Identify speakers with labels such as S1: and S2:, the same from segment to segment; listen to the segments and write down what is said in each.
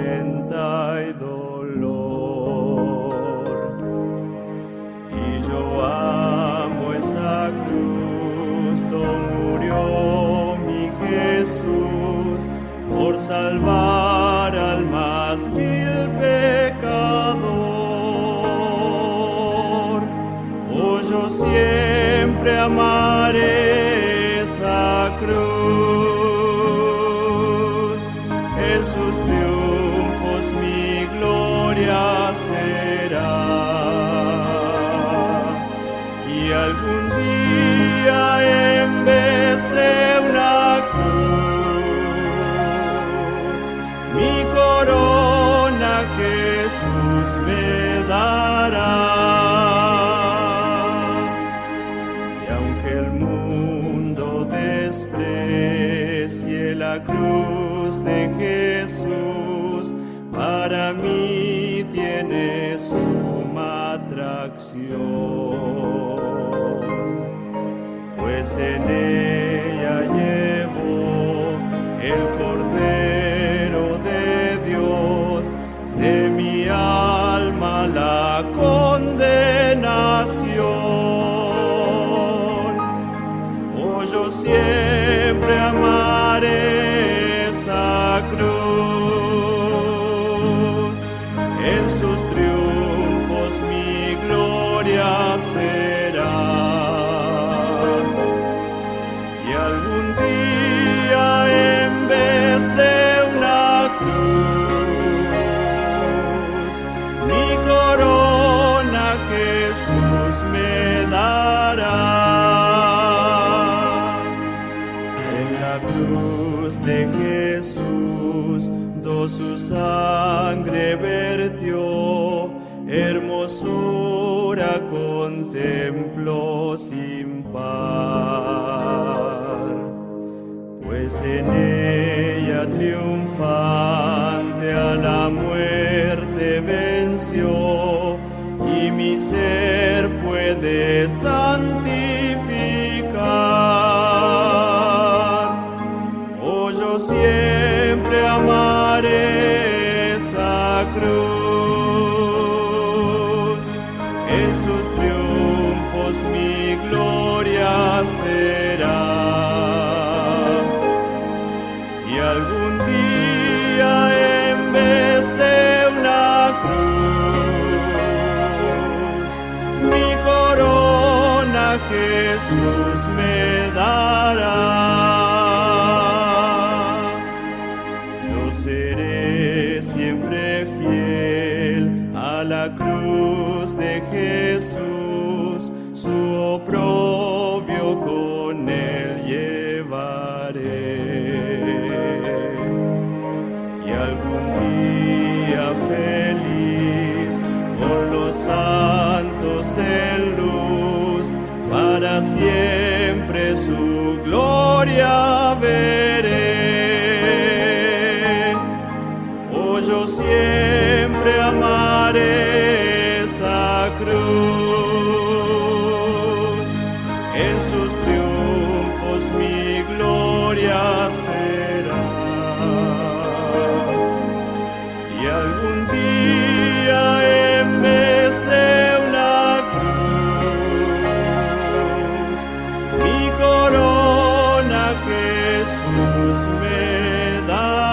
S1: tormenta y dolor. Y yo amo esa cruz donde murió mi Jesús por salvar al más vil pecador. Oh, yo siempre amaré esa cruz, en sus triunfos mi gloria será. Y algún día en vez de una cruz, mi corona Jesús me dará. Y aunque el mundo desprecie la cruz de Jesús, para mí tiene suma atracción, pues en ella llevo el Cordero de Dios, de mi alma la condenación. Oh, yo siempre amaré esa cruz, en sus triunfos mi gloria será. Y algún día en vez de una cruz, mi corona Jesús me dará. En la cruz de Jesús, su sangre vertió, hermosura contemplo sin par, pues en ella triunfante a la muerte venció, y mi ser puede santificar. Oh, yo siempre amaré esa cruz, en sus triunfos mi gloria será. Y algún día en vez de una cruz, mi corona Jesús me dará. Seré siempre fiel a la cruz de Jesús, su oprobio con él llevaré. Y algún día feliz con los santos en luz, para siempre su gloria veré. Yo siempre amaré esa cruz, en sus triunfos mi gloria será. Y algún día en vez de una cruz, mi corona Jesús me dará.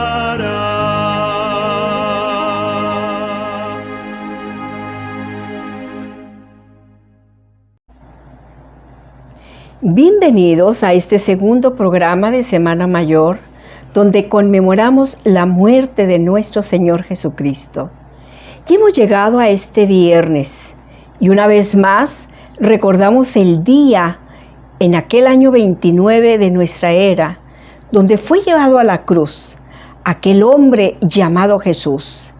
S2: Bienvenidos a este segundo programa de Semana Mayor, donde conmemoramos la muerte de nuestro Señor Jesucristo. Y hemos llegado a este viernes, y una vez más recordamos el día en aquel año 29 de nuestra era, donde fue llevado a la cruz aquel hombre llamado Jesús,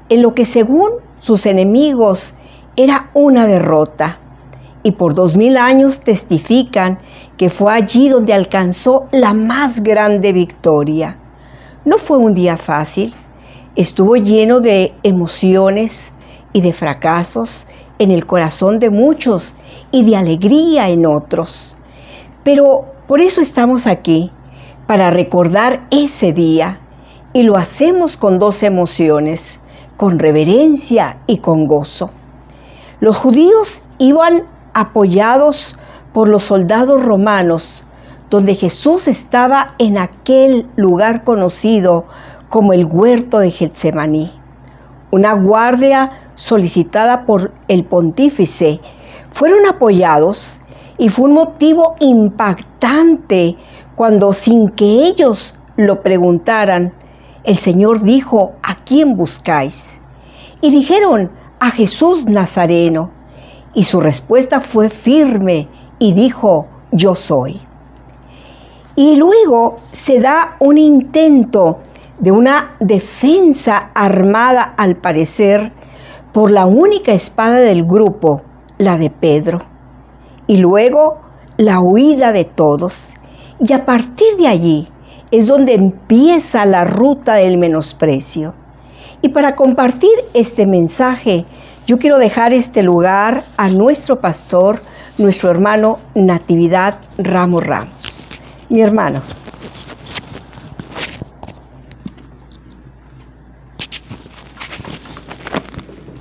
S2: en lo que según sus enemigos era una derrota. Y por 2000 años testifican que fue allí donde alcanzó la más grande victoria. No fue un día fácil, estuvo lleno de emociones y de fracasos en el corazón de muchos y de alegría en otros. Pero por eso estamos aquí, para recordar ese día y lo hacemos con dos emociones, con reverencia y con gozo. Los judíos iban apoyados por los soldados romanos, donde Jesús estaba en aquel lugar conocido como el huerto de Getsemaní. Una guardia solicitada por el pontífice. Fueron apoyados y fue un motivo impactante cuando, sin que ellos lo preguntaran, el Señor dijo: ¿a quién buscáis? Y dijeron: a Jesús Nazareno. Y su respuesta fue firme y dijo: yo soy. Y luego se da un intento de una defensa armada, al parecer, por la única espada del grupo, la de Pedro. Y luego la huida de todos. Y a partir de allí es donde empieza la ruta del menosprecio. Y para compartir este mensaje, yo quiero dejar este lugar a nuestro pastor, nuestro hermano Natividad Ramos. Mi hermano.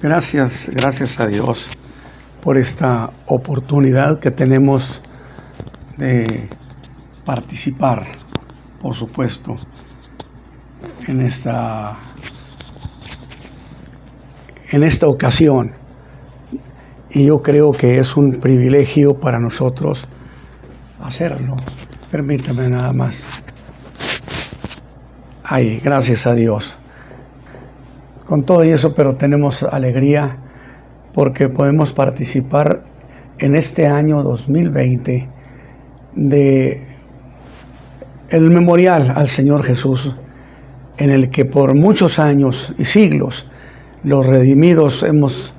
S3: Gracias a Dios por esta oportunidad que tenemos de participar, por supuesto, en esta ocasión. Y yo creo que es un privilegio para nosotros hacerlo. Permítame nada más. Ay, gracias a Dios. Con todo eso, pero tenemos alegría porque podemos participar en este año 2020 de el memorial al Señor Jesús, en el que por muchos años y siglos los redimidos hemos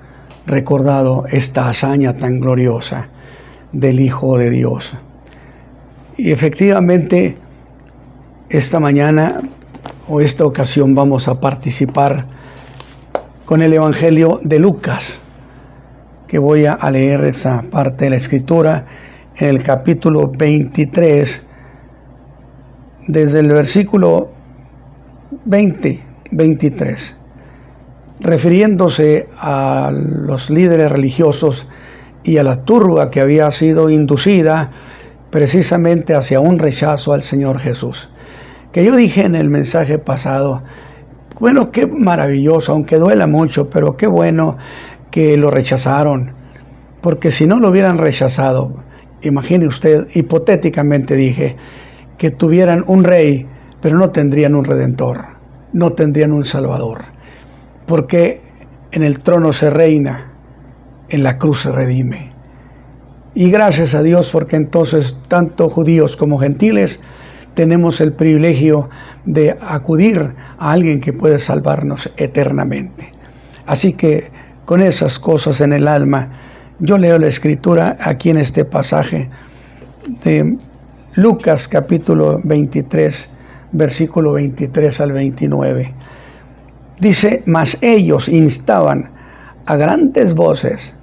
S3: recordado esta hazaña tan gloriosa del Hijo de Dios. Y efectivamente, esta mañana o esta ocasión vamos a participar con el Evangelio de Lucas, que voy a leer esa parte de la Escritura en el capítulo 23, desde el versículo 23, refiriéndose a los líderes religiosos y a la turba que había sido inducida precisamente hacia un rechazo al Señor Jesús. Que yo dije en el mensaje pasado, bueno, qué maravilloso, aunque duela mucho, pero qué bueno que lo rechazaron, porque si no lo hubieran rechazado, imagine usted, hipotéticamente dije, que tuvieran un rey, pero no tendrían un redentor, no tendrían un salvador, porque en el trono se reina, en la cruz se redime. Y gracias a Dios, porque entonces tanto judíos como gentiles tenemos el privilegio de acudir a alguien que puede salvarnos eternamente. Así que con esas cosas en el alma, yo leo la Escritura aquí en este pasaje de Lucas capítulo 23, versículo 23 al 29. Dice: mas ellos instaban a grandes voces,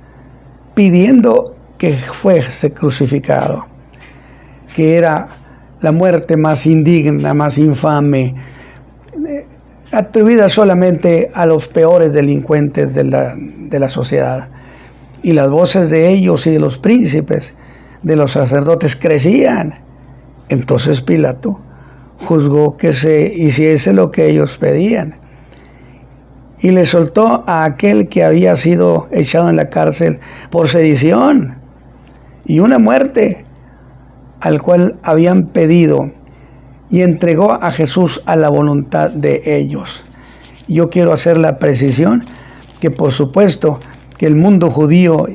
S3: pidiendo que fuese crucificado, que era la muerte más indigna, más infame, atribuida solamente a los peores delincuentes de la sociedad. Y las voces de ellos y de los príncipes, de los sacerdotes, crecían. Entonces Pilato juzgó que se hiciese lo que ellos pedían, y le soltó a aquel que había sido echado en la cárcel por sedición y una muerte, al cual habían pedido, y entregó a Jesús a la voluntad de ellos. Yo quiero hacer la precisión que por supuesto que el mundo judío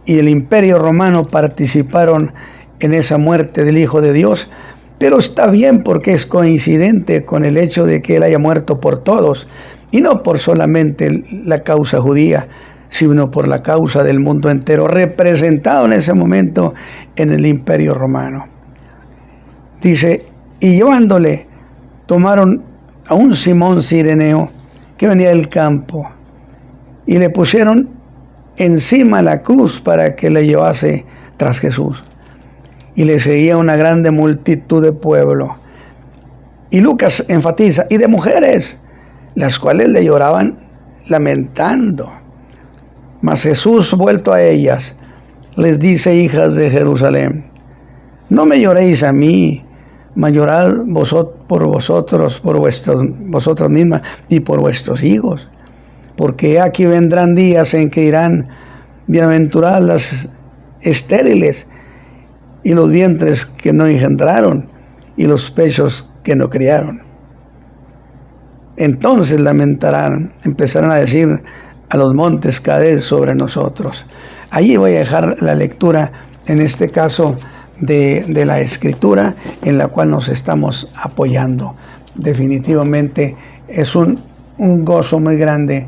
S3: y el imperio romano participaron en esa muerte del Hijo de Dios, pero está bien porque es coincidente con el hecho de que Él haya muerto por todos, y no por solamente la causa judía, sino por la causa del mundo entero, representado en ese momento en el imperio romano. Dice: y llevándole, tomaron a un Simón Cireneo que venía del campo, y le pusieron encima la cruz para que le llevase tras Jesús. Y le seguía una grande multitud de pueblo. Y Lucas enfatiza, y de mujeres, las cuales le lloraban lamentando. Mas Jesús, vuelto a ellas, les dice: hijas de Jerusalén, no me lloréis a mí, mas llorad por vosotras mismas y por vuestros hijos. Porque aquí vendrán días en que irán bienaventuradas las estériles, y los vientres que no engendraron, y los pechos que no criaron. Entonces lamentarán, empezarán a decir a los montes: caed sobre nosotros. Allí voy a dejar la lectura, en este caso, de la Escritura en la cual nos estamos apoyando. Definitivamente es un gozo muy grande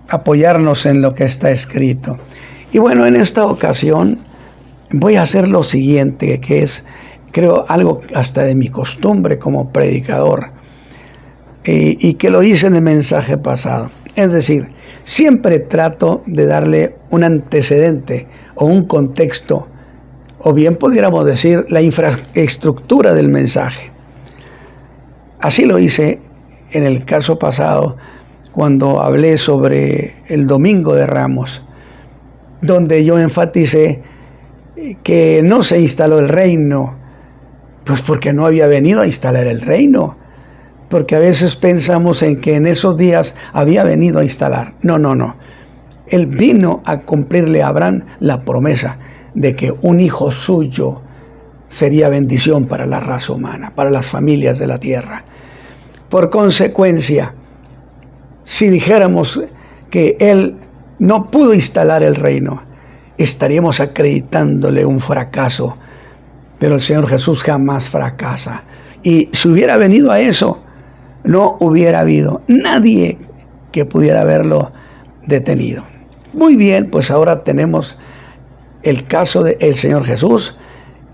S3: apoyarnos en lo que está escrito. Y bueno, en esta ocasión voy a hacer lo siguiente, que es, creo, algo hasta de mi costumbre como predicador, y que lo hice en el mensaje pasado. Es decir, siempre trato de darle un antecedente o un contexto, o bien pudiéramos decir la infraestructura del mensaje. Así lo hice en el caso pasado, cuando hablé sobre el Domingo de Ramos, donde yo enfaticé que no se instaló el reino, pues porque no había venido a instalar el reino, porque a veces pensamos en que en esos días había venido a instalar. No. Él vino a cumplirle a Abraham la promesa de que un hijo suyo sería bendición para la raza humana, para las familias de la tierra. Por consecuencia, si dijéramos que él no pudo instalar el reino, estaríamos acreditándole un fracaso. Pero el Señor Jesús jamás fracasa. Y si hubiera venido a eso, no hubiera habido nadie que pudiera haberlo detenido. Muy bien, pues ahora tenemos el caso del Señor Jesús,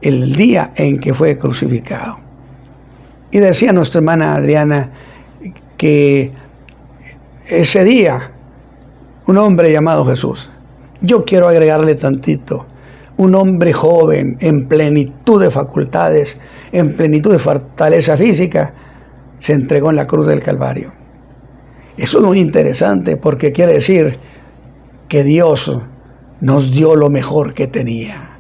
S3: el día en que fue crucificado. Y decía nuestra hermana Adriana que ese día, un hombre llamado Jesús, yo quiero agregarle tantito, un hombre joven, en plenitud de facultades, en plenitud de fortaleza física, se entregó en la cruz del Calvario. Eso es muy interesante, porque quiere decir que Dios nos dio lo mejor que tenía.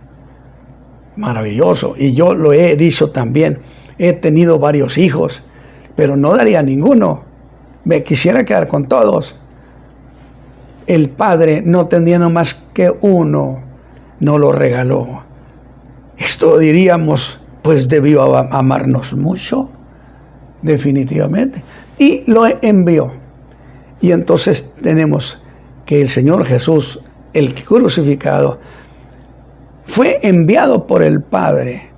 S3: Maravilloso. Y yo lo he dicho también, he tenido varios hijos, pero no daría ninguno, me quisiera quedar con todos. El Padre, no teniendo más que uno, no lo regaló. Esto diríamos, pues debió amarnos mucho, definitivamente, y lo envió. Y entonces tenemos que el Señor Jesús, el crucificado, fue enviado por el Padre.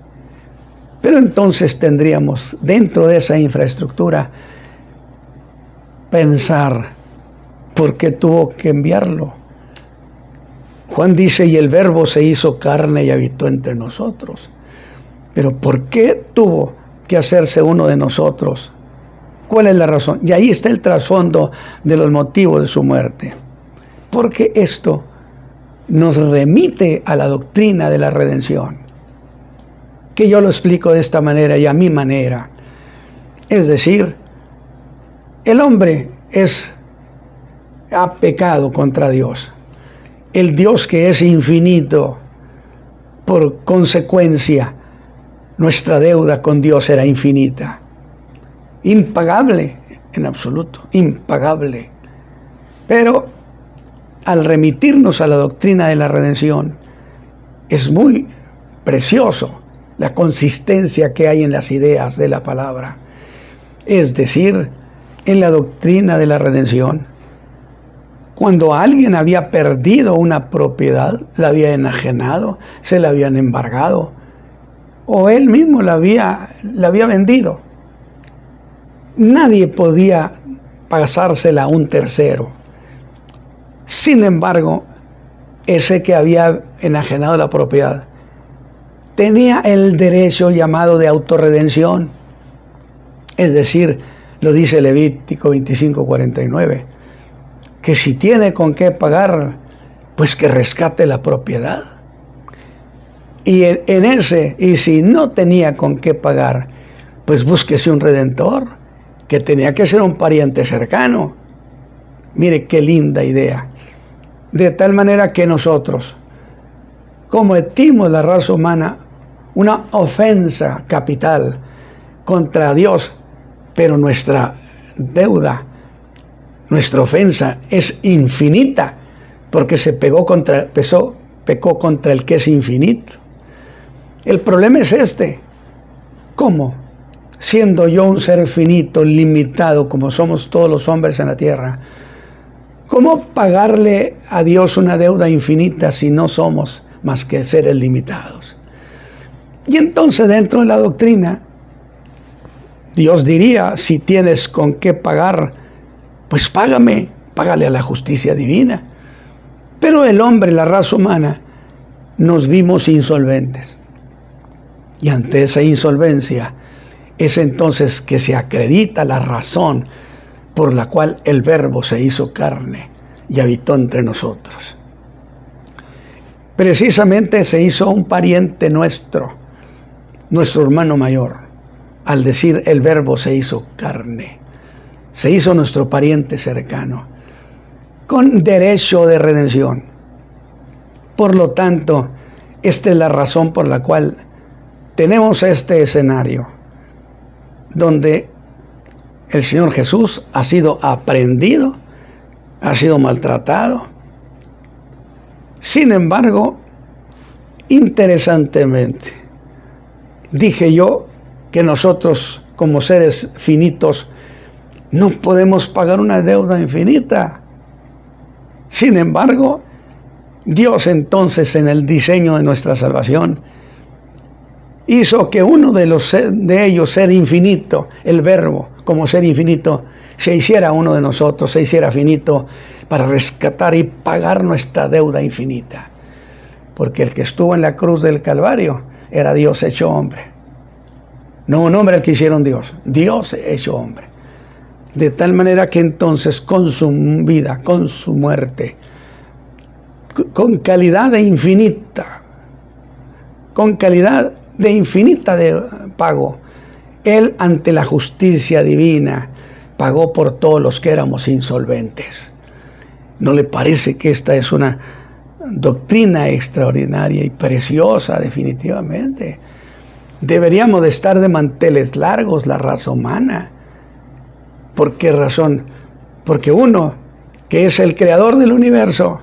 S3: Pero entonces tendríamos, dentro de esa infraestructura, pensar por qué tuvo que enviarlo. Juan dice: y el Verbo se hizo carne y habitó entre nosotros. Pero ¿por qué tuvo que hacerse uno de nosotros? ¿Cuál es la razón? Y ahí está el trasfondo de los motivos de su muerte. Porque esto nos remite a la doctrina de la redención, que yo lo explico de esta manera y a mi manera. Es decir, el hombre ha pecado contra Dios. El Dios que es infinito, por consecuencia, nuestra deuda con Dios era infinita, impagable en absoluto, impagable. Pero al remitirnos a la doctrina de la redención, es muy precioso la consistencia que hay en las ideas de la palabra. Es decir, en la doctrina de la redención, cuando alguien había perdido una propiedad, la había enajenado, se la habían embargado, o él mismo la había vendido, nadie podía pasársela a un tercero. Sin embargo, ese que había enajenado la propiedad tenía el derecho llamado de autorredención. Es decir, lo dice Levítico 25:49, que si tiene con qué pagar, pues que rescate la propiedad. Y si no tenía con qué pagar, pues búsquese un redentor, que tenía que ser un pariente cercano. Mire qué linda idea. De tal manera que nosotros cometimos, la raza humana, una ofensa capital contra Dios, pero nuestra deuda, nuestra ofensa es infinita, porque pecó contra el que es infinito. El problema es este: ¿cómo, siendo yo un ser finito, limitado, como somos todos los hombres en la tierra, cómo pagarle a Dios una deuda infinita si no somos más que seres limitados? Y entonces, dentro de la doctrina, Dios diría: si tienes con qué pagar, pues págale a la justicia divina. Pero el hombre, la raza humana, nos vimos insolventes. Y ante esa insolvencia es entonces que se acredita la razón por la cual el Verbo se hizo carne y habitó entre nosotros. Precisamente se hizo un pariente nuestro hermano mayor, al decir el Verbo se hizo carne. Se hizo nuestro pariente cercano, con derecho de redención. Por lo tanto, esta es la razón por la cual tenemos este escenario, donde el Señor Jesús ha sido aprehendido, ha sido maltratado. Sin embargo, interesantemente, dije yo que nosotros, como seres finitos, no podemos pagar una deuda infinita. Sin embargo, Dios entonces, en el diseño de nuestra salvación, hizo que uno de ellos, ser infinito, el Verbo, como ser infinito, se hiciera uno de nosotros, se hiciera finito, para rescatar y pagar nuestra deuda infinita. Porque el que estuvo en la cruz del Calvario era Dios hecho hombre. No un hombre al que hicieron Dios, Dios hecho hombre. De tal manera que entonces, con su vida, con su muerte, con calidad de infinita de pago, Él, ante la justicia divina, pagó por todos los que éramos insolventes. ¿No le parece que esta es una doctrina extraordinaria y preciosa? Definitivamente. Deberíamos de estar de manteles largos la raza humana. ¿Por qué razón? Porque uno, que es el creador del universo,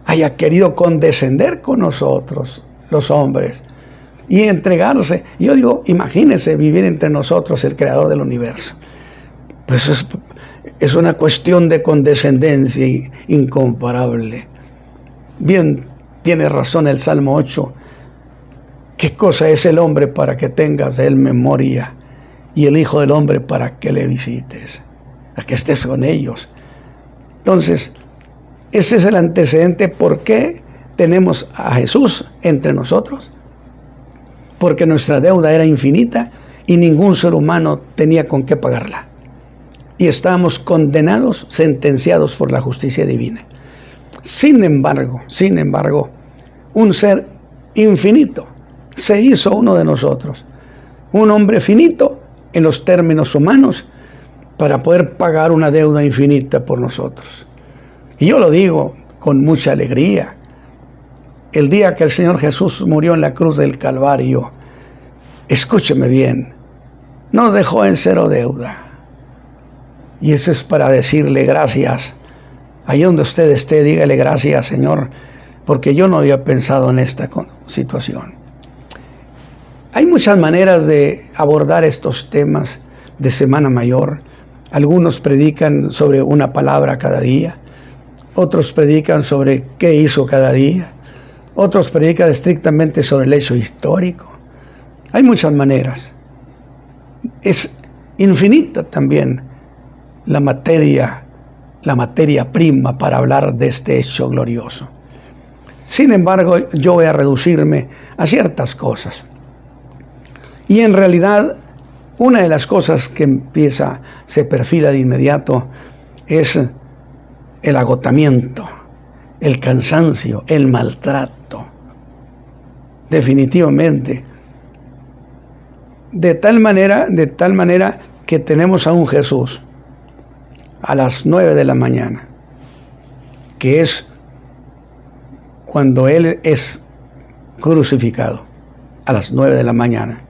S3: haya querido condescender con nosotros, los hombres, y entregarse. Yo digo, imagínense vivir entre nosotros el creador del universo. Pues es una cuestión de condescendencia incomparable. Bien, tiene razón el Salmo 8. ¿Qué cosa es el hombre para que tengas de él memoria? Y el Hijo del Hombre para que le visites, a que estés con ellos. Entonces, ese es el antecedente. ¿Por qué tenemos a Jesús entre nosotros? Porque nuestra deuda era infinita y ningún ser humano tenía con qué pagarla. Y estábamos condenados, sentenciados por la justicia divina. Sin embargo, un ser infinito se hizo uno de nosotros, un hombre finito en los términos humanos, para poder pagar una deuda infinita por nosotros. Y yo lo digo con mucha alegría. El día que el Señor Jesús murió en la cruz del Calvario, escúcheme bien, nos dejó en cero deuda. Y eso es para decirle gracias. Ahí donde usted esté, dígale gracias, Señor, porque yo no había pensado en esta situación. Hay muchas maneras de abordar estos temas de Semana Mayor. Algunos predican sobre una palabra cada día, otros predican sobre qué hizo cada día, otros predican estrictamente sobre el hecho histórico. Hay muchas maneras. Es infinita también la materia prima para hablar de este hecho glorioso. Sin embargo, yo voy a reducirme a ciertas cosas. Y en realidad, una de las cosas que se perfila de inmediato es el agotamiento, el cansancio, el maltrato. Definitivamente, De tal manera que tenemos a un Jesús a las 9 de la mañana, que es cuando Él es crucificado, a las 9 de la mañana.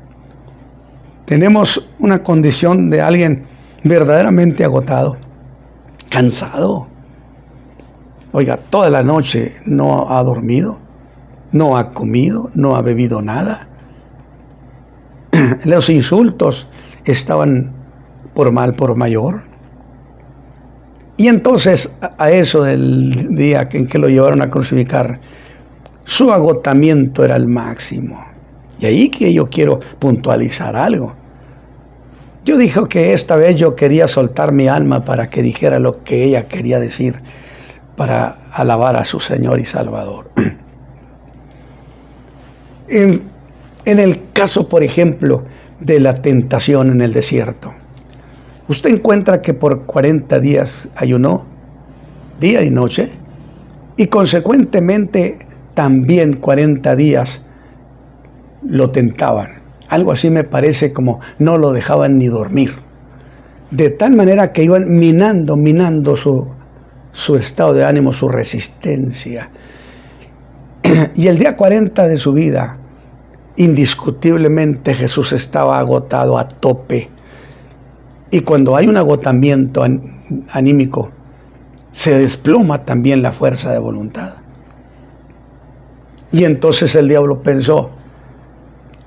S3: Tenemos una condición de alguien verdaderamente agotado, cansado. Oiga, toda la noche no ha dormido, no ha comido, no ha bebido nada. Los insultos estaban por mal por mayor. Y entonces, a eso del día en que lo llevaron a crucificar, su agotamiento era el máximo. Y ahí que yo quiero puntualizar algo. Yo dije que esta vez yo quería soltar mi alma para que dijera lo que ella quería decir, para alabar a su Señor y Salvador. En el caso, por ejemplo, de la tentación en el desierto, usted encuentra que por 40 días ayunó, día y noche, y consecuentemente también 40 días lo tentaban. Algo así me parece como no lo dejaban ni dormir. De tal manera que iban minando su estado de ánimo, su resistencia. Y el día 40 de su vida, indiscutiblemente Jesús estaba agotado a tope. Y cuando hay un agotamiento anímico, se desploma también la fuerza de voluntad. Y entonces el diablo pensó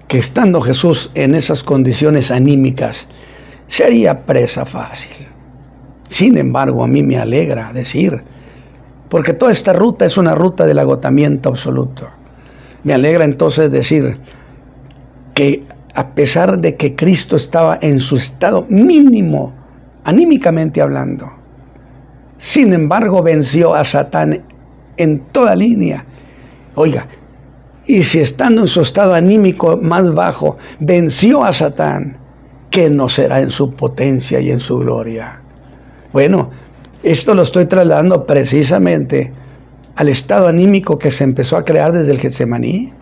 S3: que estando Jesús en esas condiciones anímicas, sería presa fácil. Sin embargo, a mí me alegra decir, porque toda esta ruta es una ruta del agotamiento absoluto. Me alegra entonces decir que a pesar de que Cristo estaba en su estado mínimo, anímicamente hablando, sin embargo venció a Satán en toda línea. Oiga, y si estando en su estado anímico más bajo, venció a Satán, ¿qué no será en su potencia y en su gloria? Bueno, esto lo estoy trasladando precisamente al estado anímico que se empezó a crear desde el Getsemaní,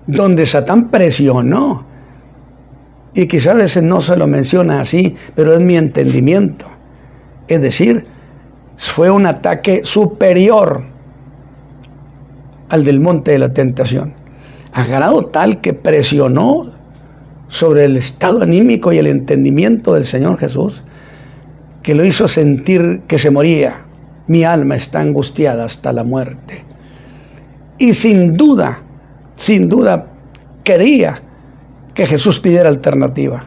S3: donde Satán presionó, y quizá a veces no se lo menciona así, pero es mi entendimiento. Es decir, fue un ataque superior al del monte de la tentación, a grado tal que presionó sobre el estado anímico y el entendimiento del Señor Jesús, que lo hizo sentir que se moría. Mi alma está angustiada hasta la muerte. Y sin duda quería que Jesús pidiera alternativa.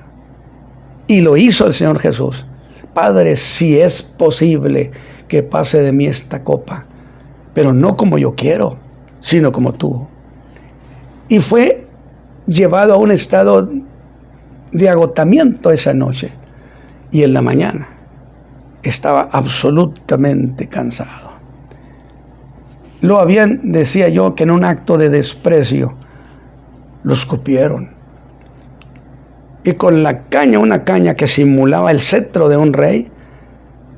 S3: Y lo hizo el Señor Jesús. Padre, si es posible que pase de mí esta copa, pero no como yo quiero, sino como tú. Y fue llevado a un estado de agotamiento esa noche. Y en la mañana estaba absolutamente cansado. Lo habían, decía yo, que en un acto de desprecio lo escupieron. Y con la caña, una caña que simulaba el cetro de un rey,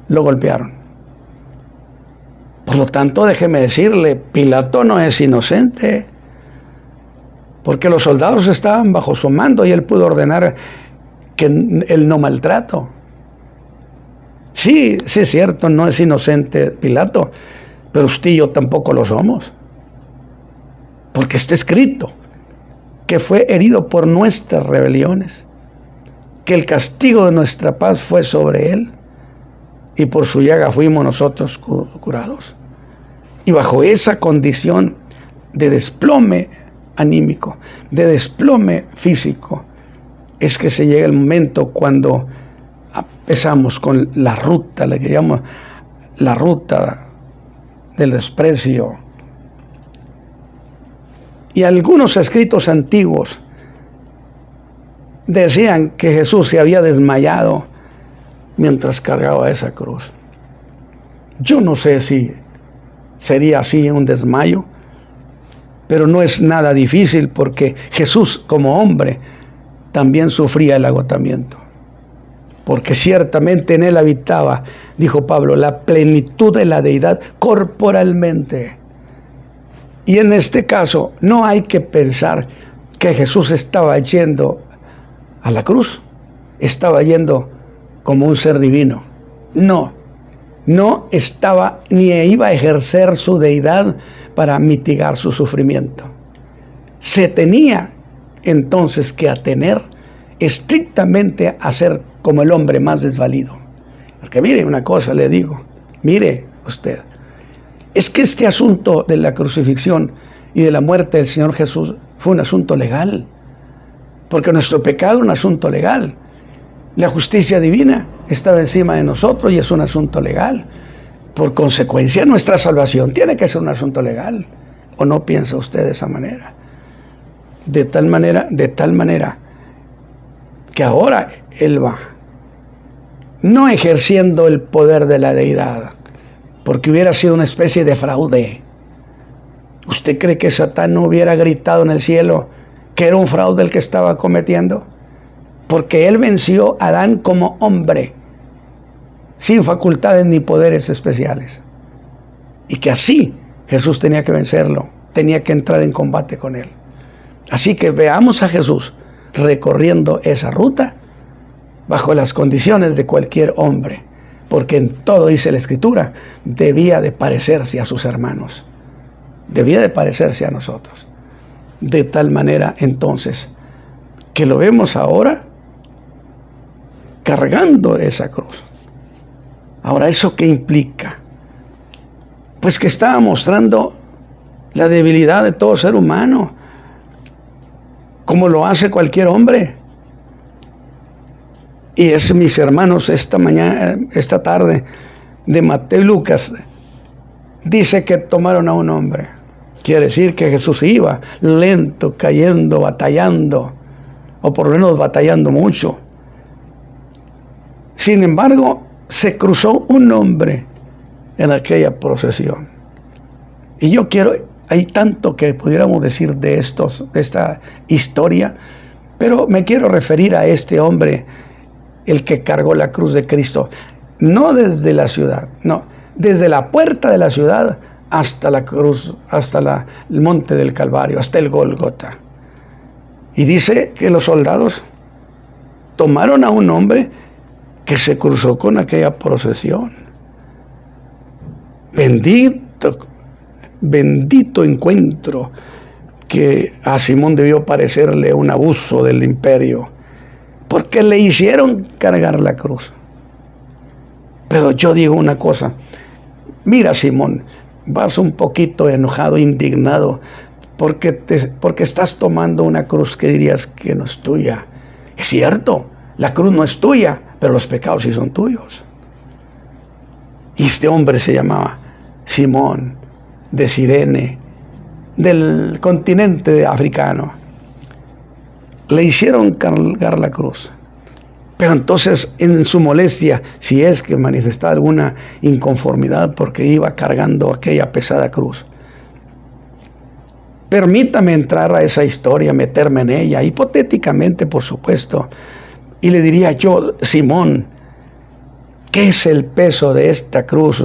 S3: lo golpearon. Por lo tanto, déjeme decirle, Pilato no es inocente, porque los soldados estaban bajo su mando y él pudo ordenar que el no maltrato. Sí, es cierto, no es inocente Pilato, pero usted y yo tampoco lo somos, porque está escrito que fue herido por nuestras rebeliones, que el castigo de nuestra paz fue sobre él, y por su llaga fuimos nosotros curados. Y bajo esa condición de desplome anímico, de desplome físico, es que se llega el momento cuando empezamos con la ruta, le llamamos la ruta del desprecio. Y algunos escritos antiguos decían que Jesús se había desmayado mientras cargaba esa cruz. Yo no sé si sería así un desmayo, pero no es nada difícil porque Jesús como hombre también sufría el agotamiento, porque ciertamente en él habitaba, dijo Pablo, la plenitud de la deidad corporalmente. Y en este caso no hay que pensar que Jesús estaba yendo a la cruz, estaba yendo como un ser divino. No estaba ni iba a ejercer su deidad para mitigar su sufrimiento. Se tenía entonces que atener estrictamente a ser como el hombre más desvalido. Porque mire una cosa, le digo, mire usted, es que este asunto de la crucifixión y de la muerte del Señor Jesús fue un asunto legal, porque nuestro pecado es un asunto legal. La justicia divina estaba encima de nosotros y es un asunto legal. Por consecuencia, nuestra salvación tiene que ser un asunto legal. ¿O no piensa usted de esa manera? De tal manera que ahora Él va, no ejerciendo el poder de la deidad, porque hubiera sido una especie de fraude. ¿Usted cree que Satán no hubiera gritado en el cielo que era un fraude el que estaba cometiendo? Porque él venció a Adán como hombre, sin facultades ni poderes especiales. Y que así Jesús tenía que vencerlo, tenía que entrar en combate con él. Así que veamos a Jesús recorriendo esa ruta bajo las condiciones de cualquier hombre, porque en todo, dice la Escritura, debía de parecerse a sus hermanos, debía de parecerse a nosotros. De tal manera entonces que lo vemos ahora cargando esa cruz. Ahora, ¿eso qué implica? Pues que estaba mostrando la debilidad de todo ser humano, como lo hace cualquier hombre. Y es, mis hermanos, esta tarde, de Mateo y Lucas, dice que tomaron a un hombre. Quiere decir que Jesús iba lento, cayendo, batallando, o por lo menos batallando mucho. Sin embargo, se cruzó un hombre en aquella procesión. Y yo hay tanto que pudiéramos decir de esta historia, pero me quiero referir a este hombre, el que cargó la cruz de Cristo, no desde la ciudad, no, desde la puerta de la ciudad hasta la cruz, hasta el monte del Calvario, hasta el Gólgota. Y dice que los soldados tomaron a un hombre que se cruzó con aquella procesión. Bendito encuentro, que a Simón debió parecerle un abuso del imperio, porque le hicieron cargar la cruz. Pero yo digo una cosa, mira, Simón, vas un poquito enojado, indignado, porque estás tomando una cruz que dirías que no es tuya. Es cierto, la cruz no es tuya, pero los pecados sí son tuyos. Y este hombre se llamaba Simón de Cirene, del continente africano. Le hicieron cargar la cruz. Pero entonces, en su molestia, si es que manifestaba alguna inconformidad porque iba cargando aquella pesada cruz, permítame entrar a esa historia, meterme en ella, hipotéticamente, por supuesto, y le diría yo, Simón, ¿qué es el peso de esta cruz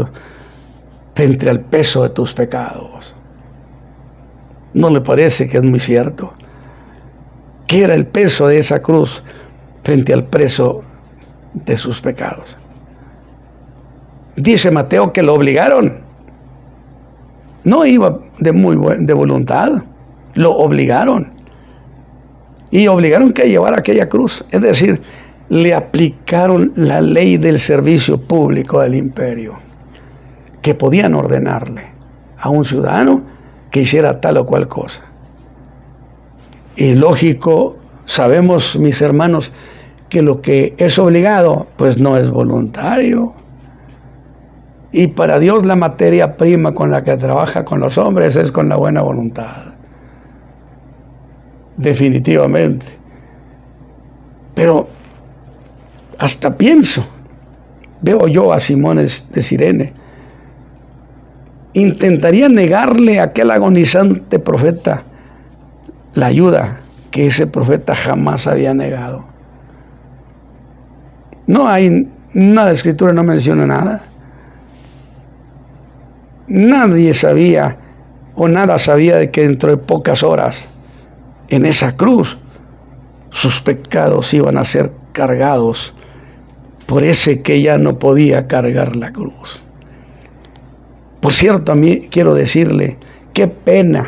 S3: frente al peso de tus pecados? ¿No le parece que es muy cierto? ¿Qué era el peso de esa cruz frente al peso de sus pecados? Dice Mateo que lo obligaron. No iba de voluntad, lo obligaron. Y obligaron que llevara aquella cruz. Es decir, le aplicaron la ley del servicio público del imperio, que podían ordenarle a un ciudadano que hiciera tal o cual cosa. Y lógico, sabemos, mis hermanos, que lo que es obligado, pues no es voluntario. Y para Dios la materia prima con la que trabaja con los hombres es con la buena voluntad. Definitivamente. Pero hasta pienso, veo yo a Simón de Cirene, intentaría negarle a aquel agonizante profeta la ayuda que ese profeta jamás había negado. No hay nada, la Escritura no menciona nada. Nadie sabía o nada sabía de que dentro de pocas horas en esa cruz, sus pecados iban a ser cargados por ese que ya no podía cargar la cruz. Por cierto, a mí quiero decirle, qué pena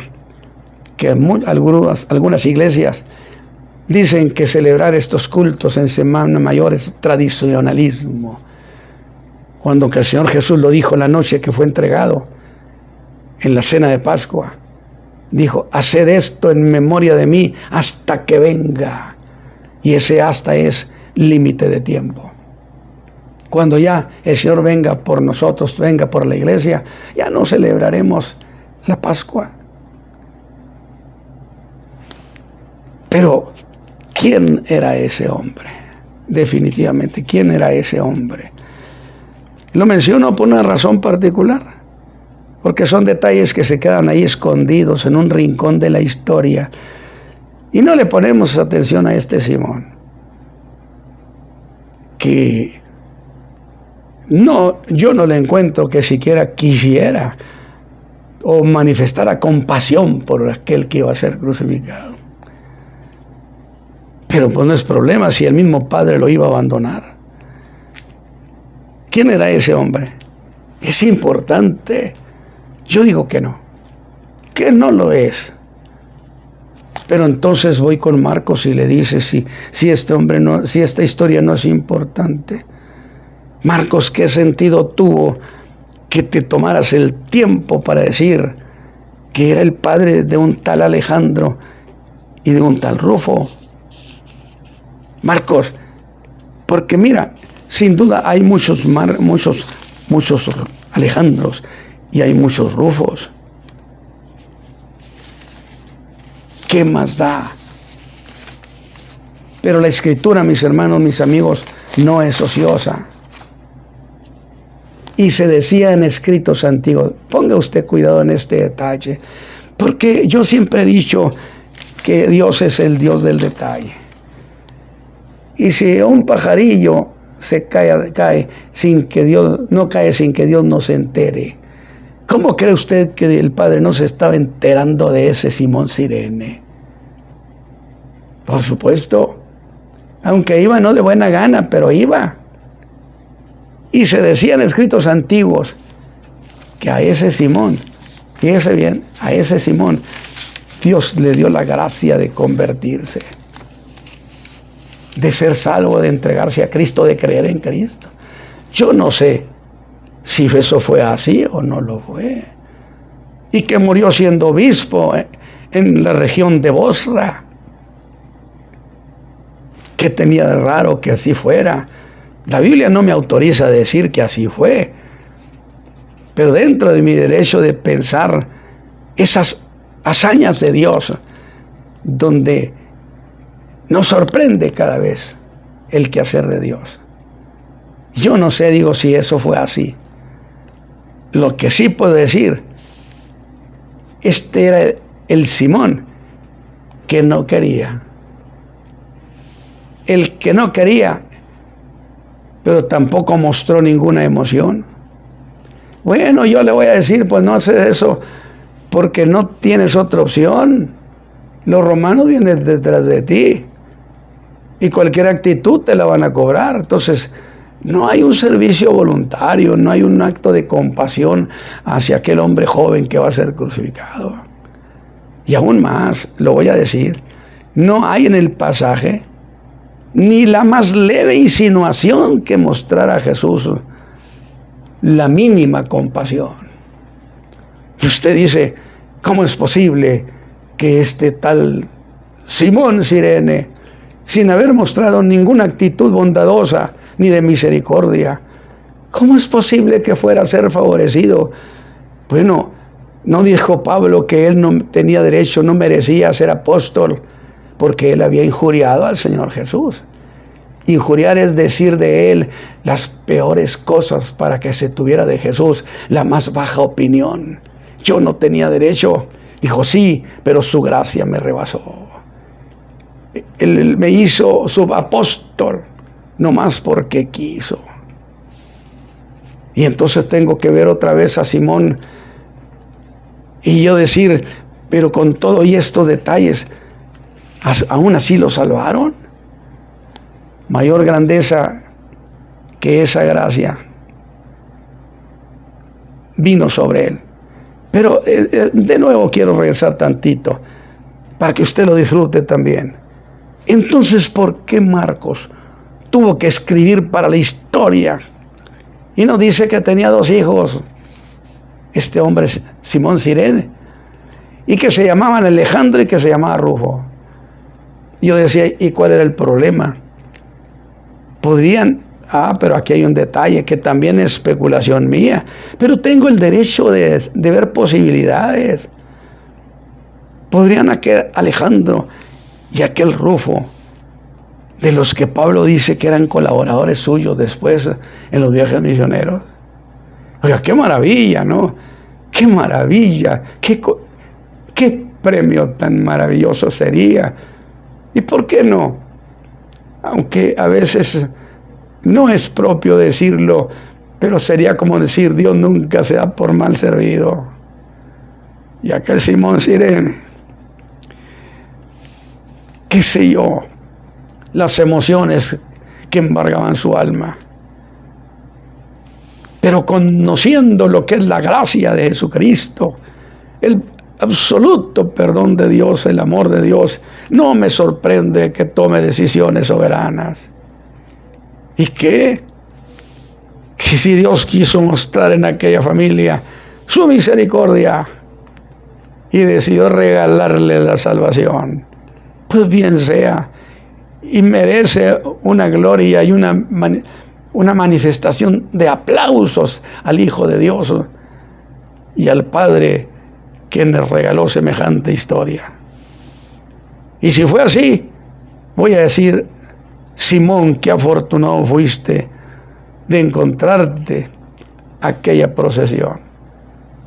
S3: que algunas iglesias dicen que celebrar estos cultos en Semana Mayor es tradicionalismo, cuando que el Señor Jesús lo dijo la noche que fue entregado en la cena de Pascua. Dijo: haced esto en memoria de mí hasta que venga. Y ese hasta es límite de tiempo. Cuando ya el Señor venga por nosotros, venga por la iglesia, ya no celebraremos la Pascua. Pero, ¿quién era ese hombre? Definitivamente, ¿quién era ese hombre? Lo menciono por una razón particular, porque son detalles que se quedan ahí escondidos en un rincón de la historia, y no le ponemos atención a este Simón, que yo no le encuentro que siquiera quisiera o manifestara compasión por aquel que iba a ser crucificado. Pero pues no es problema si el mismo Padre lo iba a abandonar. ¿Quién era ese hombre? Es importante. Yo digo que no lo es. Pero entonces voy con Marcos y le dice si esta historia no es importante. Marcos, ¿qué sentido tuvo que te tomaras el tiempo para decir que era el padre de un tal Alejandro y de un tal Rufo? Marcos, porque mira, sin duda hay muchos Alejandros y hay muchos Rufos. ¿Qué más da? Pero la Escritura, mis hermanos, mis amigos, no es ociosa. Y se decía en escritos antiguos, ponga usted cuidado en este detalle, porque yo siempre he dicho que Dios es el Dios del detalle. Y si un pajarillo se cae sin que Dios no se entere, ¿cómo cree usted que el Padre no se estaba enterando de ese Simón Cirene? Por supuesto, aunque iba no de buena gana, pero iba. Y se decían escritos antiguos que a ese Simón, fíjese bien, a ese Simón, Dios le dio la gracia de convertirse, de ser salvo, de entregarse a Cristo, de creer en Cristo. Yo no sé si eso fue así o no lo fue. Y que murió siendo obispo en la región de Bosra. ¿Qué tenía de raro que así fuera? La Biblia no me autoriza a decir que así fue, pero dentro de mi derecho de pensar esas hazañas de Dios, donde nos sorprende cada vez el quehacer de Dios. Yo no sé, digo, si eso fue así. Lo que sí puedo decir, este era el Simón que no quería. El que no quería, pero tampoco mostró ninguna emoción. Bueno, yo le voy a decir, pues no haces eso porque no tienes otra opción. Los romanos vienen detrás de ti y cualquier actitud te la van a cobrar. Entonces, no hay un servicio voluntario, no hay un acto de compasión hacia aquel hombre joven que va a ser crucificado. Y aún más, lo voy a decir, no hay en el pasaje ni la más leve insinuación que mostrara a Jesús la mínima compasión. Y usted dice, ¿cómo es posible que este tal Simón Cirene, sin haber mostrado ninguna actitud bondadosa ni de misericordia, cómo es posible que fuera a ser favorecido? Bueno, ¿no dijo Pablo que él no tenía derecho, no merecía ser apóstol porque él había injuriado al Señor Jesús? Injuriar es decir de él las peores cosas para que se tuviera de Jesús la más baja opinión. Yo no tenía derecho. Dijo, sí, pero su gracia me rebasó. Él me hizo subapóstol, nomás porque quiso. Y entonces tengo que ver otra vez a Simón y yo decir, pero con todo y estos detalles, aún así lo salvaron. Mayor grandeza que esa gracia vino sobre él. Pero de nuevo quiero regresar tantito para que usted lo disfrute también. Entonces, ¿por qué Marcos tuvo que escribir para la historia? Y no dice que tenía 2 hijos, este hombre Simón Cirene, y que se llamaban Alejandro y que se llamaba Rufo. Yo decía, ¿y cuál era el problema? Podrían, pero aquí hay un detalle que también es especulación mía, pero tengo el derecho de ver posibilidades. Podrían aquel Alejandro y aquel Rufo, de los que Pablo dice que eran colaboradores suyos después en los viajes misioneros. Oiga, qué maravilla, ¿no? Qué maravilla, qué premio tan maravilloso sería. ¿Y por qué no? Aunque a veces no es propio decirlo, pero sería como decir, Dios nunca se da por mal servido. Y aquel Simón Cirene, qué sé yo, las emociones que embargaban su alma. Pero conociendo lo que es la gracia de Jesucristo, el absoluto perdón de Dios, el amor de Dios, no me sorprende que tome decisiones soberanas. ¿Y qué? Que si Dios quiso mostrar en aquella familia su misericordia y decidió regalarle la salvación, pues bien sea, y merece una gloria y una manifestación de aplausos al Hijo de Dios y al Padre que nos regaló semejante historia. Y si fue así, voy a decir, Simón, qué afortunado fuiste de encontrarte aquella procesión.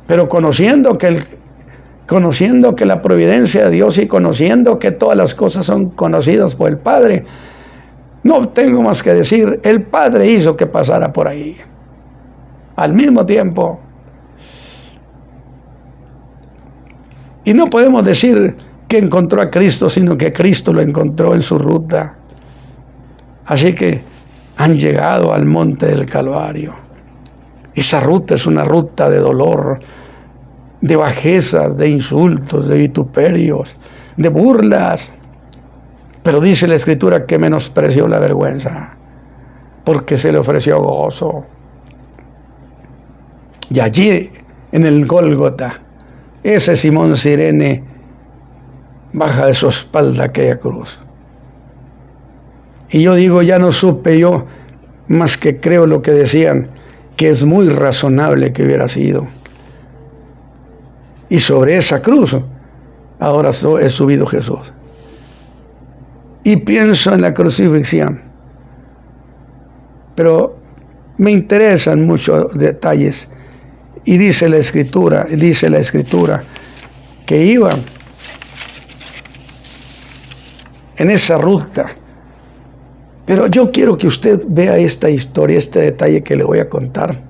S3: Pero conociendo que la providencia de Dios y conociendo que todas las cosas son conocidas por el Padre, no tengo más que decir, el Padre hizo que pasara por ahí. Al mismo tiempo. Y no podemos decir que encontró a Cristo, sino que Cristo lo encontró en su ruta. Así que han llegado al monte del Calvario. Esa ruta es una ruta de dolor, de bajezas, de insultos, de vituperios, de burlas. Pero dice la Escritura que menospreció la vergüenza, porque se le ofreció gozo. Y allí, en el Gólgota, ese Simón Cirene baja de su espalda aquella cruz. Y yo digo, ya no supe yo, más que creo lo que decían, que es muy razonable que hubiera sido. Y sobre esa cruz, ahora es subido Jesús. Y pienso en la crucifixión. Pero me interesan muchos detalles. Y dice la Escritura, que iba en esa ruta. Pero yo quiero que usted vea esta historia, este detalle que le voy a contar,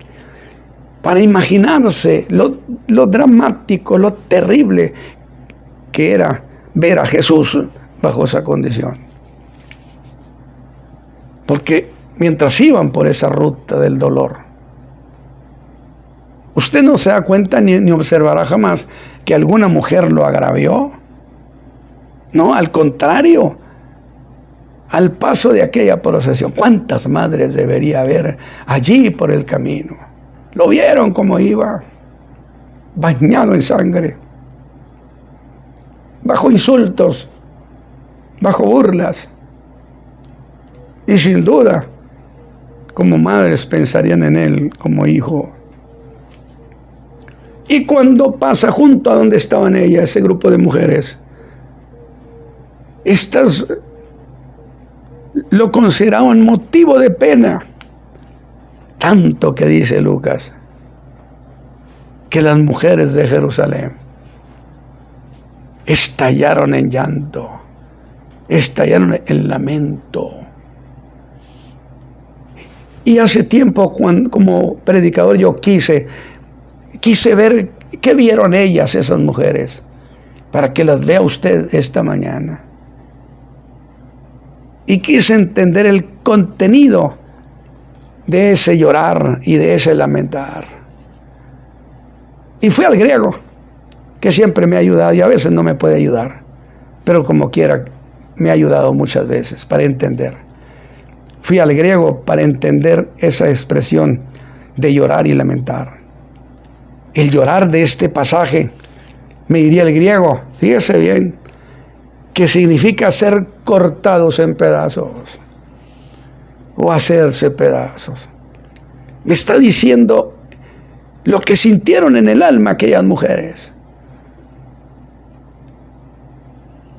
S3: para imaginarse lo dramático, lo terrible que era ver a Jesús bajo esa condición. Porque mientras iban por esa ruta del dolor, usted no se da cuenta ni observará jamás que alguna mujer lo agravió. No, al contrario, al paso de aquella procesión, ¿cuántas madres debería haber allí por el camino? Lo vieron como iba, bañado en sangre, bajo insultos, bajo burlas. Y sin duda, como madres pensarían en él como hijo. Y cuando pasa junto a donde estaban ellas, ese grupo de mujeres, estas lo consideraban motivo de pena, tanto que dice Lucas, que las mujeres de Jerusalén estallaron en llanto, estallaron en lamento. Y hace tiempo, como predicador, yo quise ver qué vieron ellas, esas mujeres, para que las vea usted esta mañana. y quise entender el contenido de ese llorar y de ese lamentar. Y fui al griego, que siempre me ha ayudado y a veces no me puede ayudar, pero como quiera me ha ayudado muchas veces para entender. Fui al griego para entender esa expresión de llorar y lamentar. El llorar de este pasaje, me diría el griego, fíjese bien, que significa ser cortados en pedazos o hacerse pedazos. Me está diciendo lo que sintieron en el alma aquellas mujeres.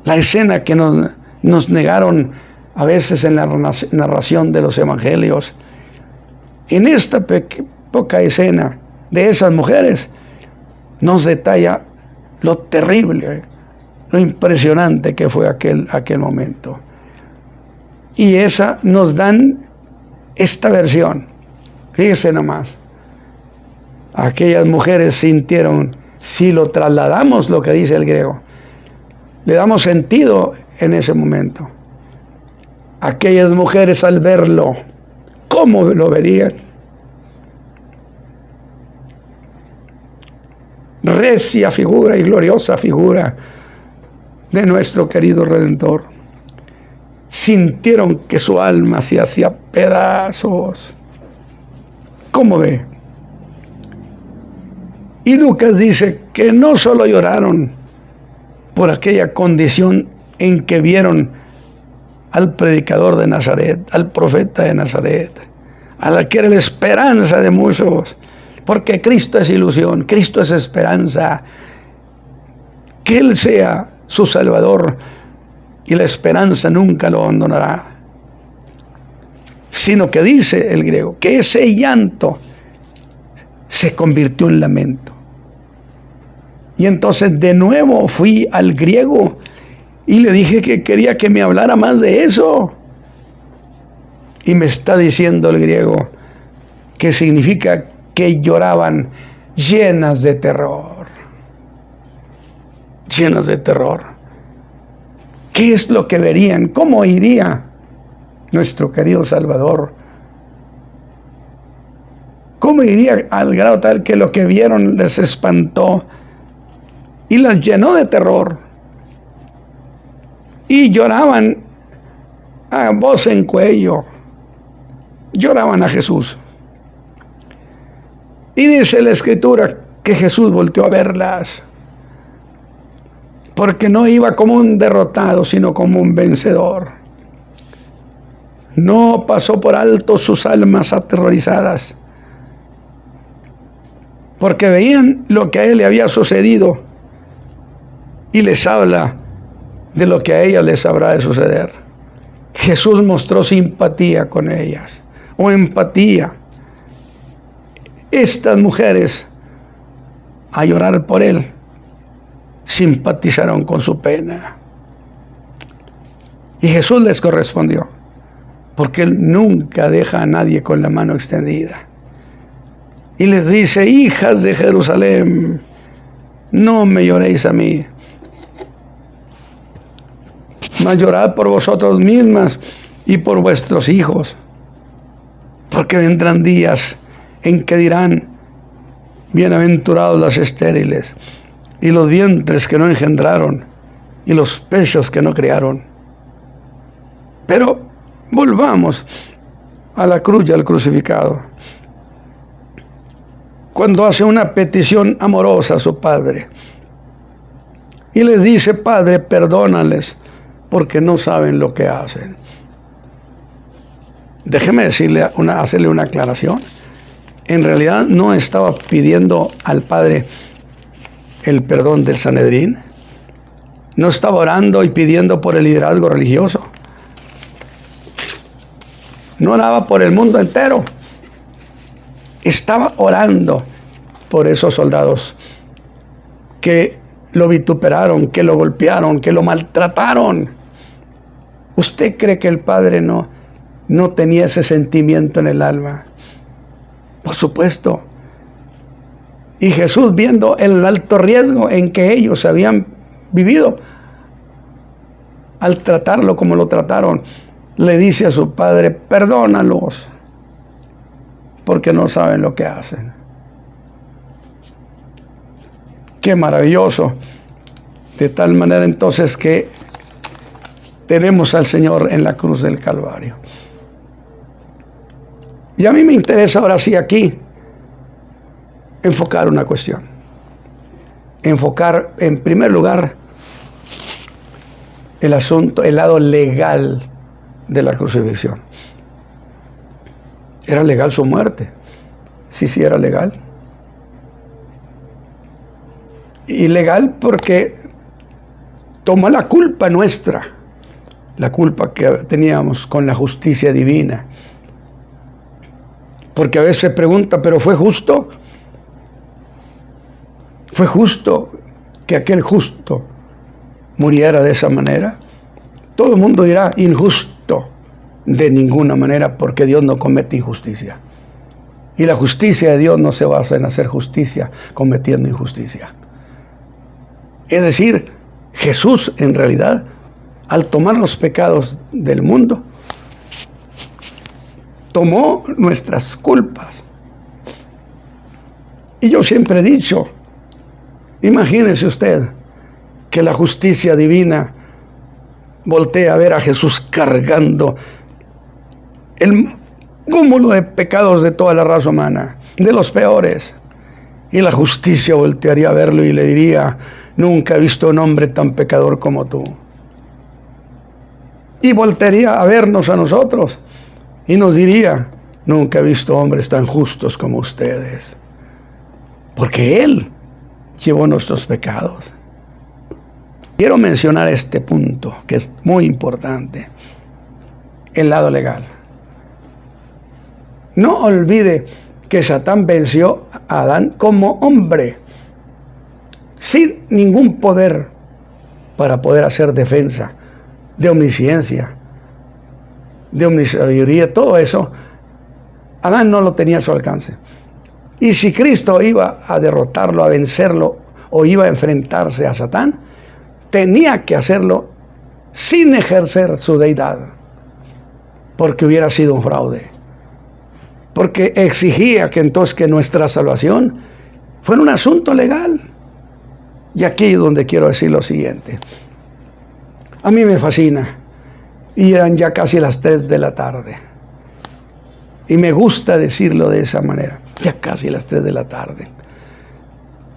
S3: La escena que nos negaron a veces en la narración de los evangelios. En esta poca escena de esas mujeres nos detalla lo terrible, lo impresionante que fue aquel momento. Y esa nos dan esta versión. Fíjese nomás. Aquellas mujeres sintieron, si lo trasladamos lo que dice el griego, le damos sentido en ese momento. Aquellas mujeres al verlo, ¿cómo lo verían? Recia figura y gloriosa figura de nuestro querido Redentor. Sintieron que su alma se hacía pedazos. ¿Cómo ve? Y Lucas dice que no solo lloraron por aquella condición en que vieron al predicador de Nazaret, al profeta de Nazaret, a la que era la esperanza de muchos, porque Cristo es ilusión, Cristo es esperanza, que Él sea su Salvador y la esperanza nunca lo abandonará, sino que dice el griego que ese llanto se convirtió en lamento. Y entonces de nuevo fui al griego y le dije que quería que me hablara más de eso. Y me está diciendo el griego que significa que lloraban llenas de terror. Llenas de terror. ¿Qué es lo que verían? ¿Cómo iría nuestro querido Salvador? ¿Cómo iría al grado tal que lo que vieron les espantó y las llenó de terror? Y lloraban a voz en cuello. Lloraban a Jesús. Y dice la Escritura que Jesús volteó a verlas, porque no iba como un derrotado, sino como un vencedor. No pasó por alto sus almas aterrorizadas, porque veían lo que a él le había sucedido y les habla de lo que a ellas les habrá de suceder. Jesús mostró simpatía con ellas, o empatía. Estas mujeres, a llorar por él, simpatizaron con su pena. Y Jesús les correspondió, porque Él nunca deja a nadie con la mano extendida. Y les dice: hijas de Jerusalén, no me lloréis a mí, mas llorad por vosotros mismas y por vuestros hijos, porque vendrán días en que dirán: bienaventurados las estériles, y los vientres que no engendraron, y los pechos que no criaron. Pero volvamos a la cruz y al crucificado. Cuando hace una petición amorosa a su Padre, y les dice: Padre, perdónales, porque no saben lo que hacen. Déjeme hacerle una aclaración. En realidad no estaba pidiendo al Padre el perdón del Sanedrín. No estaba orando y pidiendo por el liderazgo religioso. No oraba por el mundo entero. Estaba orando por esos soldados que lo vituperaron, que lo golpearon, que lo maltrataron. ¿Usted cree que el Padre no tenía ese sentimiento en el alma? Por supuesto. Y Jesús, viendo el alto riesgo en que ellos habían vivido al tratarlo como lo trataron, le dice a su padre: perdónalos, porque no saben lo que hacen. Qué maravilloso. De tal manera entonces que tenemos al Señor en la cruz del Calvario. Y a mí me interesa ahora sí aquí enfocar una cuestión. Enfocar en primer lugar el asunto, el lado legal de la crucifixión. ¿Era legal su muerte? Sí, era legal. Y legal porque tomó la culpa nuestra, la culpa que teníamos con la justicia divina. Porque a veces se pregunta, ¿pero fue justo? ¿Fue justo que aquel justo muriera de esa manera? Todo el mundo dirá: injusto. De ninguna manera, porque Dios no comete injusticia. Y la justicia de Dios no se basa en hacer justicia cometiendo injusticia. Es decir, Jesús en realidad, al tomar los pecados del mundo, tomó nuestras culpas. Y yo siempre he dicho, imagínese usted que la justicia divina voltea a ver a Jesús cargando el cúmulo de pecados de toda la raza humana, de los peores, y la justicia voltearía a verlo y le diría: nunca he visto un hombre tan pecador como tú. Y voltearía a vernos a nosotros y nos diría: nunca he visto hombres tan justos como ustedes, porque Él llevó nuestros pecados. Quiero mencionar este punto que es muy importante: el lado legal. No olvide que Satán venció a Adán como hombre, sin ningún poder para poder hacer defensa, de omnisciencia, de omnisabiduría, todo eso. Adán no lo tenía a su alcance. Y si Cristo iba a derrotarlo, a vencerlo, o iba a enfrentarse a Satán, tenía que hacerlo sin ejercer su deidad, porque hubiera sido un fraude. Porque exigía que entonces que nuestra salvación fuera un asunto legal. Y aquí es donde quiero decir lo siguiente. A mí me fascina, y eran ya casi las 3 de la tarde. Y me gusta decirlo de esa manera, ya casi las 3 de la tarde.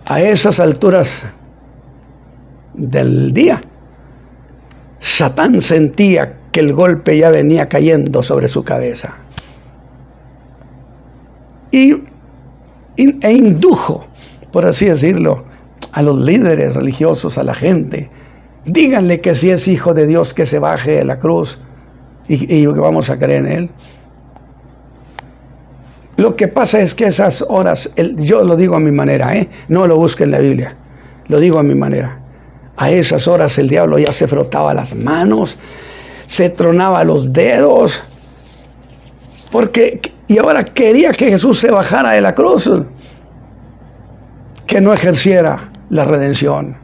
S3: A esas alturas del día, Satán sentía que el golpe ya venía cayendo sobre su cabeza. E indujo, por así decirlo, a los líderes religiosos, a la gente: díganle que si es hijo de Dios, que se baje de la cruz y vamos a creer en Él. Lo que pasa es que esas horas, yo lo digo a mi manera, no lo busque en la Biblia, lo digo a mi manera. A esas horas el diablo ya se frotaba las manos, se tronaba los dedos, y ahora quería que Jesús se bajara de la cruz, que no ejerciera la redención.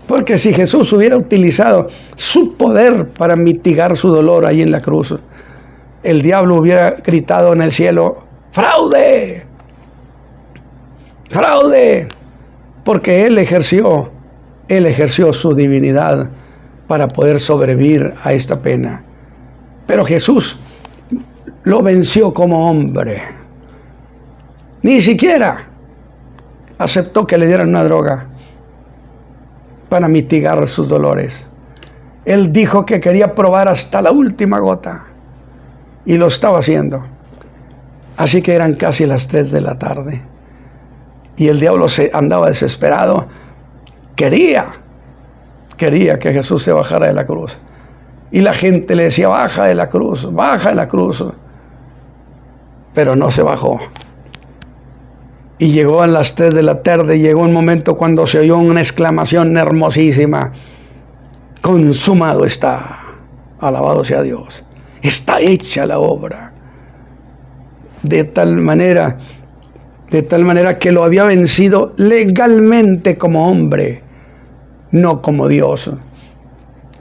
S3: Porque si Jesús hubiera utilizado su poder para mitigar su dolor ahí en la cruz, el diablo hubiera gritado en el cielo: ¡fraude! ¡Fraude! Porque Él ejerció su divinidad para poder sobrevivir a esta pena. Pero Jesús lo venció como hombre. Ni siquiera aceptó que le dieran una droga para mitigar sus dolores. Él dijo que quería probar hasta la última gota, y lo estaba haciendo. Así que eran casi las 3 de la tarde, y el diablo andaba desesperado. Quería que Jesús se bajara de la cruz. Y la gente le decía: baja de la cruz, baja de la cruz. Pero no se bajó. Y llegó a las 3 de la tarde, llegó un momento cuando se oyó una exclamación hermosísima: consumado está, alabado sea Dios, está hecha la obra. De tal manera que lo había vencido legalmente como hombre, no como Dios.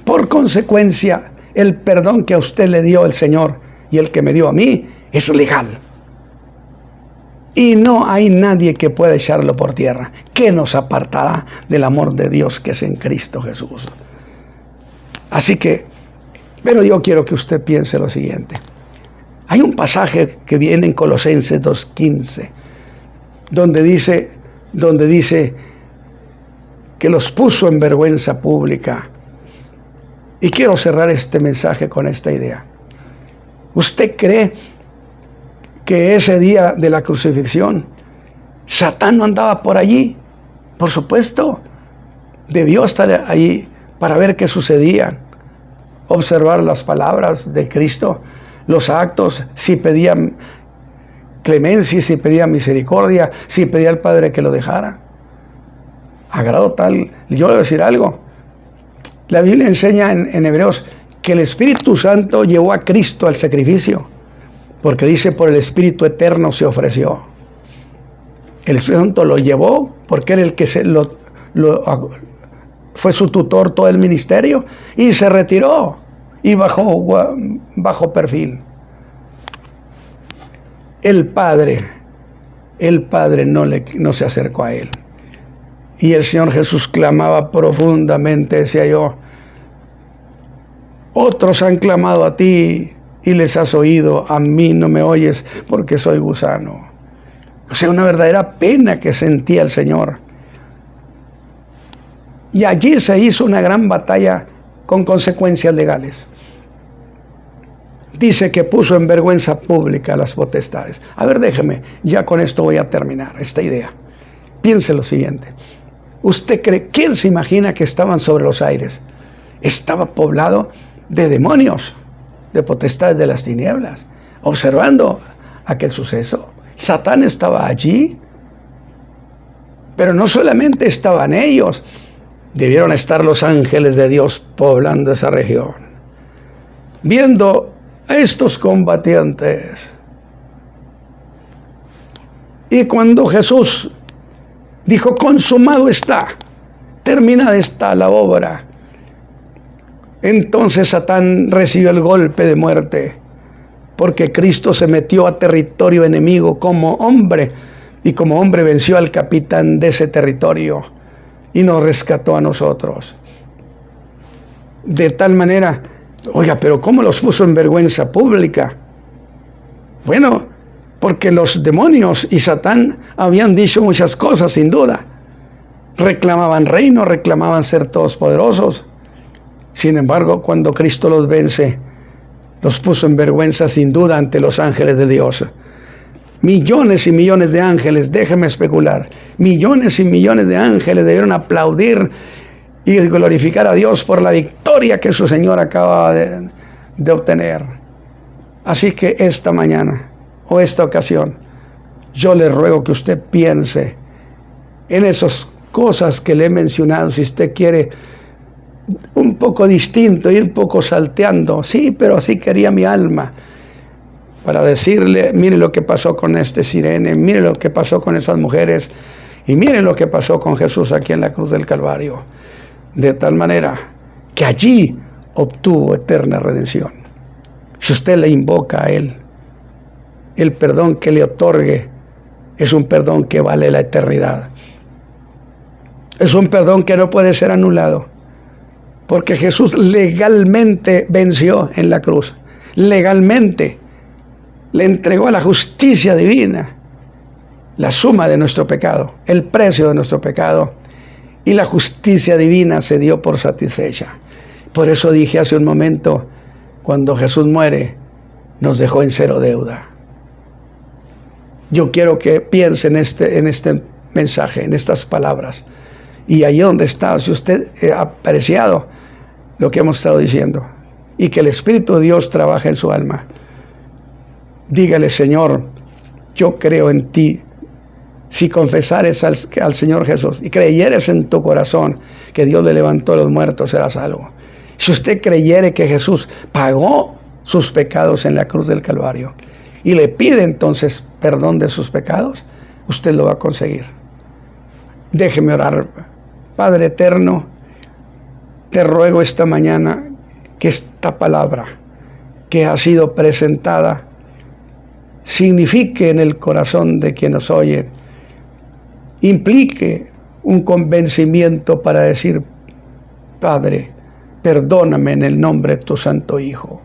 S3: Por consecuencia, el perdón que a usted le dio el Señor y el que me dio a mí es legal. Y no hay nadie que pueda echarlo por tierra. ¿Qué nos apartará del amor de Dios que es en Cristo Jesús? Así que, pero yo quiero que usted piense lo siguiente. Hay un pasaje que viene en Colosenses 2:15, donde dice que los puso en vergüenza pública. Y quiero cerrar este mensaje con esta idea. ¿Usted cree que ese día de la crucifixión Satán no andaba por allí? Por supuesto, debió estar allí para ver qué sucedía, observar las palabras de Cristo, los actos, si pedían clemencia, si pedía misericordia, si pedía al Padre que lo dejara. A grado tal, yo le voy a decir algo. La Biblia enseña en Hebreos que el Espíritu Santo llevó a Cristo al sacrificio, porque dice, por el Espíritu Eterno se ofreció. El Espíritu Santo lo llevó porque era el que fue su tutor todo el ministerio, y se retiró y bajó perfil. El Padre no se acercó a él. Y el Señor Jesús clamaba profundamente, decía yo, otros han clamado a ti y les has oído, a mí no me oyes porque soy gusano. O sea, una verdadera pena que sentía el Señor. Y allí se hizo una gran batalla con consecuencias legales. Dice que puso en vergüenza pública las potestades. A ver, déjeme, ya con esto voy a terminar esta idea. Piense lo siguiente. ¿Usted cree, quién se imagina que estaban sobre los aires? Estaba poblado de demonios, de potestades de las tinieblas, observando aquel suceso. Satán estaba allí, pero no solamente estaban ellos, debieron estar los ángeles de Dios poblando esa región, viendo a estos combatientes. Y cuando Jesús dijo, consumado está, terminada está la obra, entonces Satán recibió el golpe de muerte, porque Cristo se metió a territorio enemigo como hombre, y como hombre venció al capitán de ese territorio y nos rescató a nosotros. De tal manera, oiga, pero ¿cómo los puso en vergüenza pública? Bueno, porque los demonios y Satán habían dicho muchas cosas, sin duda. Reclamaban reino, reclamaban ser todos poderosos. Sin embargo, cuando Cristo los vence, los puso en vergüenza sin duda ante los ángeles de Dios. Millones y millones de ángeles, déjeme especular, millones y millones de ángeles debieron aplaudir y glorificar a Dios por la victoria que su Señor acaba de obtener. Así que esta mañana, o esta ocasión, yo le ruego que usted piense en esas cosas que le he mencionado. Si usted quiere un poco distinto, ir un poco salteando, sí, pero así quería mi alma, para decirle, mire lo que pasó con este Sirene, mire lo que pasó con esas mujeres, y mire lo que pasó con Jesús aquí en la cruz del Calvario, de tal manera que allí obtuvo eterna redención. Si usted le invoca a Él, el perdón que le otorgue es un perdón que vale la eternidad. Es un perdón que no puede ser anulado, porque Jesús legalmente venció en la cruz. Legalmente le entregó a la justicia divina la suma de nuestro pecado, el precio de nuestro pecado, y la justicia divina se dio por satisfecha. Por eso dije hace un momento, cuando Jesús muere, nos dejó en cero deuda. Yo quiero que piense en este mensaje, en estas palabras, y allí donde está, si usted ha apreciado lo que hemos estado diciendo, y que el Espíritu de Dios trabaje en su alma, dígale, Señor, yo creo en ti. Si confesares al Señor Jesús y creyeres en tu corazón que Dios le levantó a los muertos, serás salvo. Si usted creyere que Jesús pagó sus pecados en la cruz del Calvario y le pide entonces perdón de sus pecados, usted lo va a conseguir. Déjeme orar. Padre eterno, te ruego esta mañana que esta palabra que ha sido presentada signifique en el corazón de quien nos oye, implique un convencimiento para decir: Padre, perdóname en el nombre de tu Santo Hijo.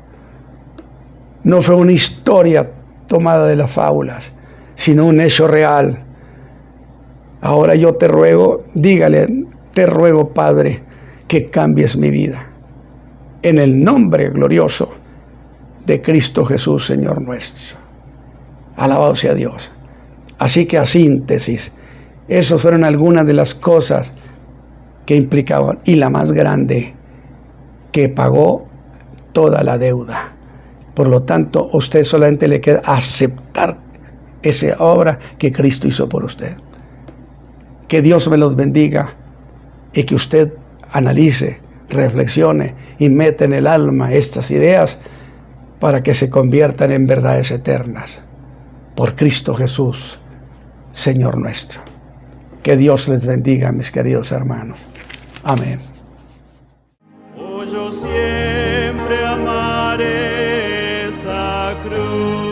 S3: No fue una historia tomada de las fábulas, sino un hecho real. Ahora yo te ruego, dígale: te ruego, Padre, que cambies mi vida. En el nombre glorioso de Cristo Jesús, Señor nuestro. Alabado sea Dios. Así que a síntesis, esas fueron algunas de las cosas que implicaban, y la más grande, que pagó toda la deuda. Por lo tanto, a usted solamente le queda aceptar esa obra que Cristo hizo por usted. Que Dios me los bendiga y que usted analice, reflexione y meta en el alma estas ideas para que se conviertan en verdades eternas. Por Cristo Jesús, Señor nuestro. Que Dios les bendiga, mis queridos hermanos. Amén.
S1: Oh, yo siempre amaré esa cruz.